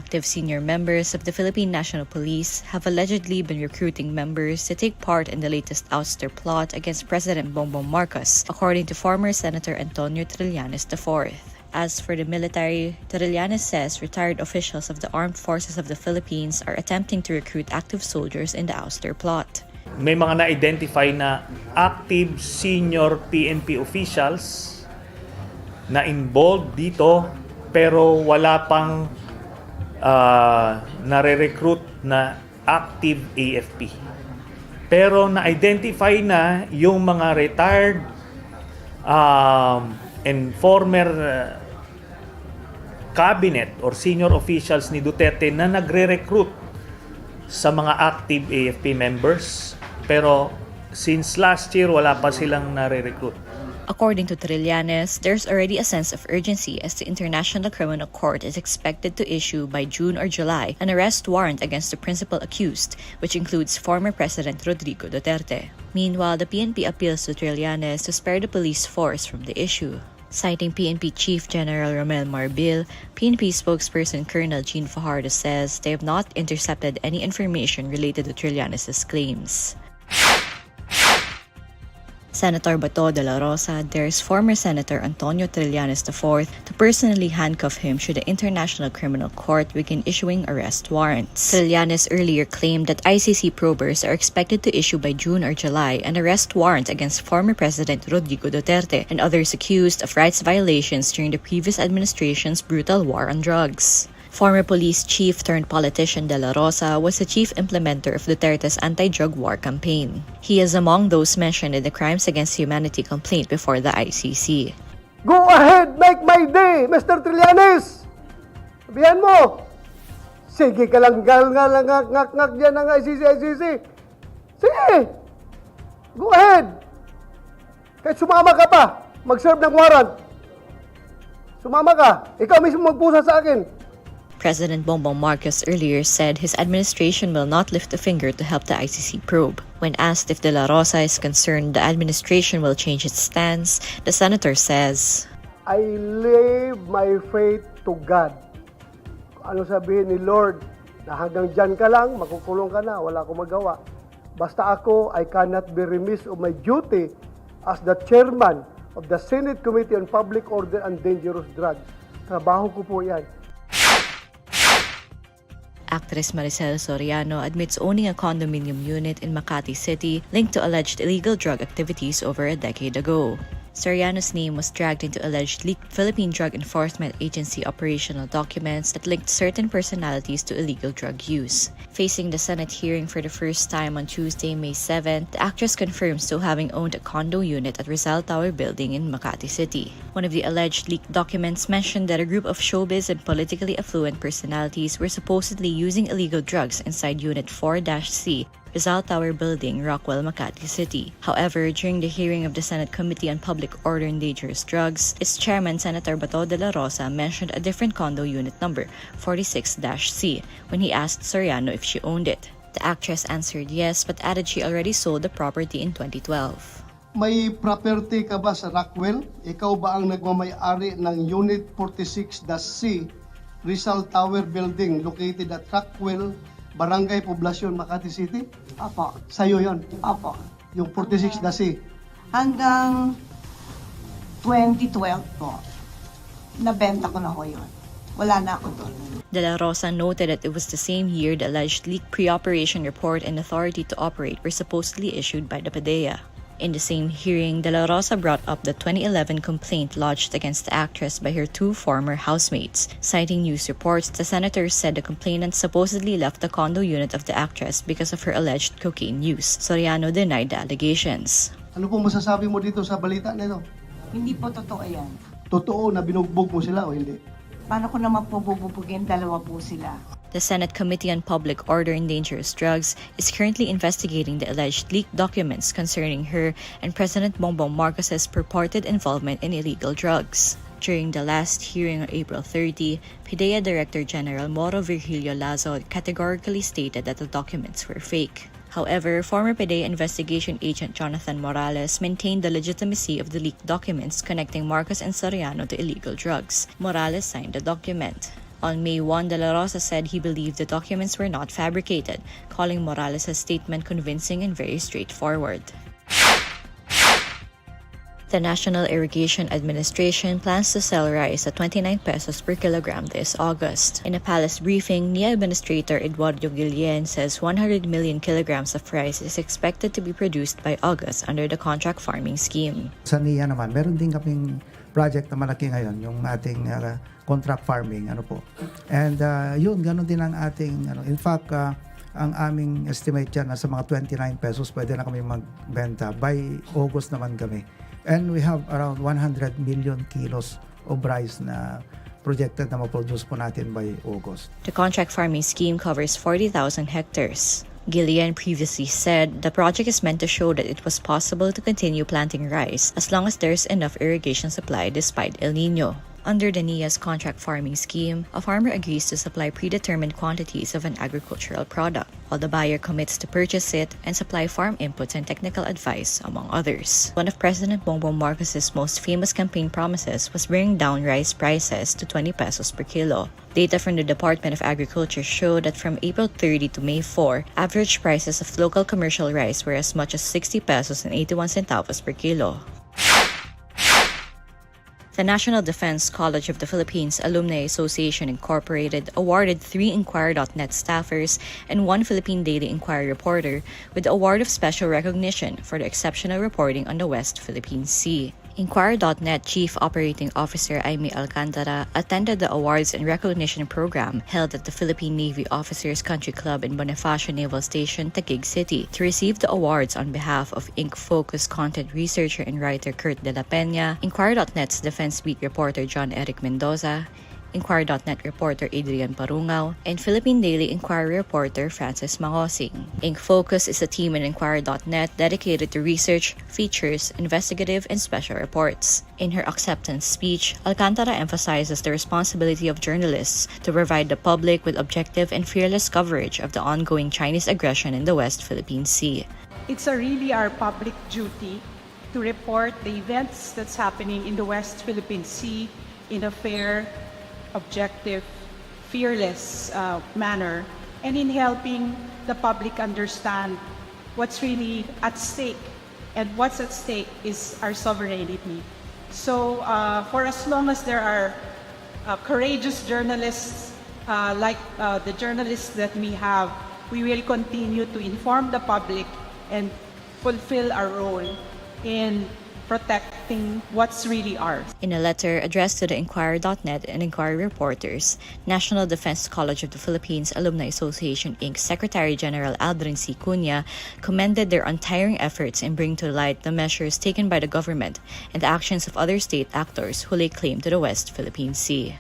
Active senior members of the Philippine National Police have allegedly been recruiting members to take part in the latest ouster plot against President Bongbong Marcos, according to former Senator Antonio Trillanes IV. As for the military, Trillanes says retired officials of the Armed Forces of the Philippines are attempting to recruit active soldiers in the ouster plot. May mga na-identify na active senior PNP officials na involved dito pero wala pang nare-recruit na active AFP. Pero na-identify na yung mga retired and former cabinet or senior officials ni Duterte na nagre-recruit sa mga active AFP members. Pero since last year, wala pa silang nare-recruit. According to Trillanes, there's already a sense of urgency as the International Criminal Court is expected to issue by June or July an arrest warrant against the principal accused, which includes former President Rodrigo Duterte. Meanwhile, the PNP appeals to Trillanes to spare the police force from the issue. Citing PNP Chief General Romel Marbil, PNP spokesperson Colonel Jean Fajardo says they have not intercepted any information related to Trillanes' claims. Senator Bato de la Rosa dares former Senator Antonio Trillanes IV to personally handcuff him should the International Criminal Court begin issuing arrest warrants. Trillanes earlier claimed that ICC probers are expected to issue by June or July an arrest warrant against former President Rodrigo Duterte and others accused of rights violations during the previous administration's brutal war on drugs. Former police chief turned politician De La Rosa was the chief implementer of Duterte's anti-drug war campaign. He is among those mentioned in the Crimes Against Humanity complaint before the ICC. Go ahead, make my day, Mr. Trillanes! Sabihan mo, sige ka lang ngak dyan ng ICC. Sige, go ahead. Kahit sumama ka pa, mag-serve ng warrant. Sumama ka, ikaw mismo magpusa sa akin. President Bongbong Marcos earlier said his administration will not lift a finger to help the ICC probe. When asked if De La Rosa is concerned the administration will change its stance, the senator says, I leave my faith to God. Ano sabihin ni Lord, na hanggang dyan ka lang, makukulong ka na, wala akong magawa. Basta ako, I cannot be remiss of my duty as the chairman of the Senate Committee on Public Order and Dangerous Drugs. Trabaho ko po yan. Actress Maricel Soriano admits owning a condominium unit in Makati City linked to alleged illegal drug activities over a decade ago. Soriano's name was dragged into alleged leaked Philippine Drug Enforcement Agency operational documents that linked certain personalities to illegal drug use. Facing the Senate hearing for the first time on Tuesday, May 7, the actress confirms to having owned a condo unit at Rizal Tower building in Makati City. One of the alleged leaked documents mentioned that a group of showbiz and politically affluent personalities were supposedly using illegal drugs inside Unit 4-C, Rizal Tower Building, Rockwell, Makati City. However, during the hearing of the Senate Committee on Public Order and Dangerous Drugs, its chairman, Senator Bato de la Rosa, mentioned a different condo unit number, 46-C, when he asked Soriano if she owned it. The actress answered yes, but added she already sold the property in 2012. May property ka ba sa Rockwell? Ikaw ba ang nagmamay-ari ng Unit 46-C, Rizal Tower Building, located at Rockwell, Barangay Poblacion, Makati City? Opo. Sa'yo yon. Opo. Yung 46-C. Hanggang 2012 po, nabenta ko na ko yun. Wala na ako doon. De La Rosa noted that it was the same year the alleged leaked pre-operation report and authority to operate were supposedly issued by the PDEA. In the same hearing, De La Rosa brought up the 2011 complaint lodged against the actress by her two former housemates. Citing news reports, the senator said the complainant supposedly left the condo unit of the actress because of her alleged cocaine use. Soriano denied the allegations. Ano po masasabi mo dito sa balita nito? Hindi po totoo yan. Totoo na binugbog mo sila o hindi? Paano ko naman po bububugin? Dalawa po sila. The Senate Committee on Public Order and Dangerous Drugs is currently investigating the alleged leaked documents concerning her and President Bongbong Marcos's purported involvement in illegal drugs. During the last hearing on April 30, PDEA Director General Moro Virgilio Lazo categorically stated that the documents were fake. However, former PDEA investigation agent Jonathan Morales maintained the legitimacy of the leaked documents connecting Marcos and Soriano to illegal drugs. Morales signed the document. On May 1, De La Rosa said he believed the documents were not fabricated, calling Morales' statement convincing and very straightforward. The National Irrigation Administration plans to sell rice at 29 pesos per kilogram this August. In a palace briefing, NIA Administrator Eduardo Guillen says 100 million kilograms of rice is expected to be produced by August under the contract farming scheme. Sa NIA naman, meron din kaming project na malaki ngayon, yung ating contract farming, And yun, ganun din ang ating, in fact, ang aming estimate dyan, nasa mga 29 pesos, pwede na kami magbenta. By August naman kami. And we have around 100 million kilos of rice na projected na ma-produce po natin by August. The contract farming scheme covers 40,000 hectares. Guillen previously said the project is meant to show that it was possible to continue planting rice as long as there's enough irrigation supply despite El Nino. Under the NIA's contract farming scheme, a farmer agrees to supply predetermined quantities of an agricultural product, while the buyer commits to purchase it and supply farm inputs and technical advice, among others. One of President Bongbong Marcos's most famous campaign promises was bringing down rice prices to 20 pesos per kilo. Data from the Department of Agriculture showed that from April 30 to May 4, average prices of local commercial rice were as much as 60 pesos and 81 centavos per kilo. The National Defense College of the Philippines Alumni Association Incorporated awarded 3 INQUIRER.net staffers and 1 Philippine Daily Inquirer reporter with the award of special recognition for the exceptional reporting on the West Philippine Sea. INQUIRER.net Chief Operating Officer Aimee Alcantara attended the awards and recognition program held at the Philippine Navy Officers Country Club in Bonifacio Naval Station, Taguig City, to receive the awards on behalf of INC-focused content researcher and writer Kurt De La Peña, INQUIRER.net's defense beat reporter John Eric Mendoza, INQUIRER.net reporter Adrian Parungaw, and Philippine Daily Inquirer reporter Francis Mangosing. INC-Focus is a team in INQUIRER.net dedicated to research, features, investigative, and special reports. In her acceptance speech, Alcantara emphasizes the responsibility of journalists to provide the public with objective and fearless coverage of the ongoing Chinese aggression in the West Philippine Sea. It's really our public duty to report the events that's happening in the West Philippine Sea in a fair, objective, fearless manner, and in helping the public understand what's really at stake. And what's at stake is our sovereignty. So for as long as there are courageous journalists like the journalists that we have, we will continue to inform the public and fulfill our role in protecting what's really ours. In a letter addressed to the INQUIRER.net and Inquirer reporters, National Defense College of the Philippines Alumni Association Inc. Secretary General Aldrin C. Cunha commended their untiring efforts in bringing to light the measures taken by the government and the actions of other state actors who lay claim to the West Philippine Sea.